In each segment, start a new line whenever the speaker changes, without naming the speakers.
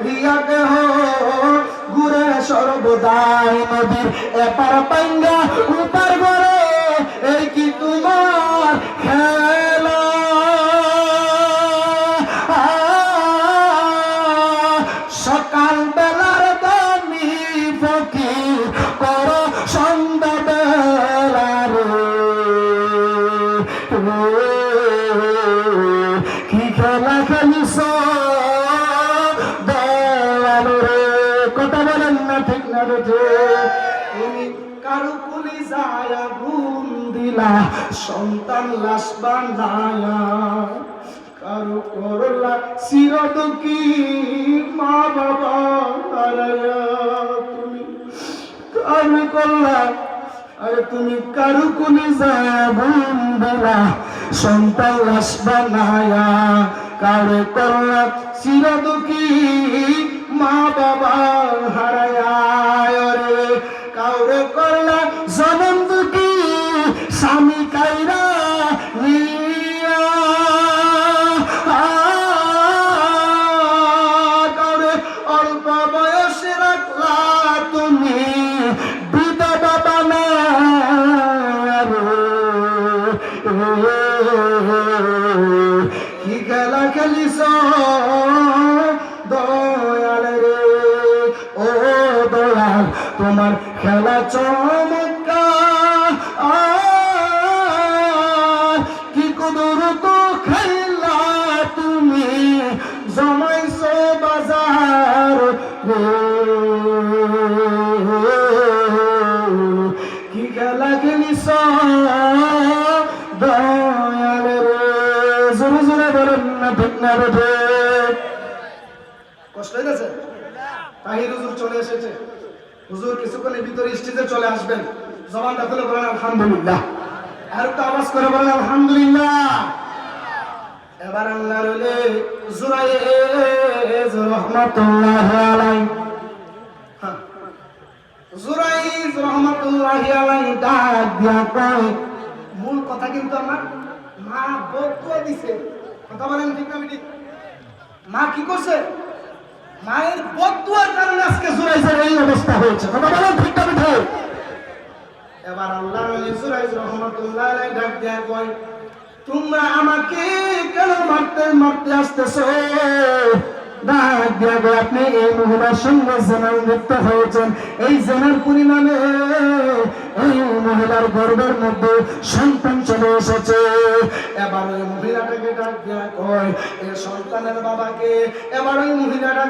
রিয়াকে হো ঘুরে সর্বদাই নদীর এপার পাঙ্গা উপার করে এই কি তোমার খেলা সকাল বেলার দামি ফকির করো সন্ধ্যা বেলার কি খেলা খেলিস কথা বলেন না ঠিক না রে তুমি কারু কুলি যায় ঘুম দিলা সন্তান লাশ বানায়া কারু করলা চির দুঃখী মা বাবা হারায়া তুমি কারু করলা আরে তুমি কারু কুলি যায় ঘুম দিলা সন্তান লাশ বানায়া কারু করলা চির দুঃখী মা বাবা হারায়া রে কাউরে করলা জনম দুঃখী স্বামী কাইরা কাউরে অল্প বয়সে রাখলা তুমি বিধবা বানা কি খেলা খেলিস তোমার খেলা চমৎকার কি কুদুর তো খেলা তুমি জমাইছো বাজার কি খেলা খেলিস দয়াল রে জোরে জোরে বলেন না ঠিক না রে কষ্ট হয়ে গেছে তাহির হুজুর চলে এসেছে হুজুর কিছুক্ষণের ভিতরে স্টেজে চলে আসবেন জবানটা খুলে বলেন আলহামদুলিল্লাহ আর একটু আওয়াজ করে বলেন আলহামদুলিল্লাহ এবার আল্লাহ রইলে জুরাইজ রাহমাতুল্লাহি আলাইহি জুরাইজ রাহমাতুল্লাহি আলাইহি ডাক দিয়া কয় মূল কথা কিন্তু আমার মা বকওয়া দিছে কথা বলেন ঠিক না বেটি মা কি করছে মায়ের বদদুয়ার কারণে আজকে জুরাইজের এই অবস্থা হয়েছে কথা বলেন ঠিক না বেটি এবার আল্লাহর ওলি জুরাইজ রাহমাতুল্লাহি আলাইহি ডাক দিয়া কয় তোমরা আমাকে কেন মারতে আসতেছো ডাক দিয়া কয় আপনি এই মহিলার সঙ্গে জিনায় লিপ্ত হয়েছেন এই জিনার পরিণামে এই মহিলার গর্ভের মধ্যে সন্তান চলে এসেছে এবার ওই মহিলাটাকে ডাক দিয়া কয় এই সন্তানের বাবাকে এবার ওই মহিলাটা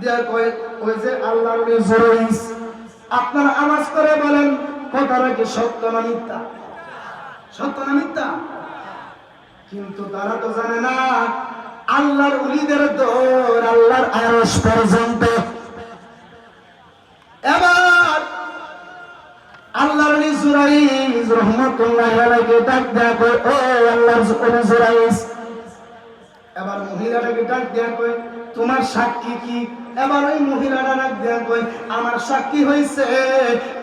দিয়া কয় ওই যে আল্লাহর ওলি জুরাইজ আপনারা আওয়াজ করে বলেন কথাটা কি সত্য না মিথ্যা সত্য না মিথ্যা কিন্তু তারা তো জানে না আল্লাহর ওলিদের দৌড় আল্লাহর আরশ পর্যন্ত এবার আল্লাহর ওলি জুরাইজ রাহমাতুল্লাহি আলাইহি ডাক দেয়া কয় ও আল্লাহর ওলি জুরাইজ এবার মহিলাটাকে ডাক দেয়া কয় তোমার সাক্ষী কি এবার ওই মহিলাটা ডাক দেয়া কয় আমার সাক্ষী হইছে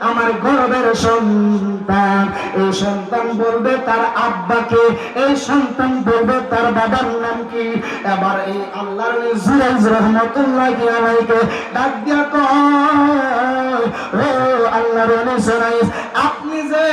আমার গর্ভের সন্তান এই সন্তান বলবে তার আব্বাকে এই সন্তান বলবে তার বাবার নাম কি এবার এই আল্লাহর ওলি জুরাইজ রাহমাতুল্লাহি আলাইহি ডাক দেয়া কয় ও আল্লাহর ওলি জুরাইজ আপনি যে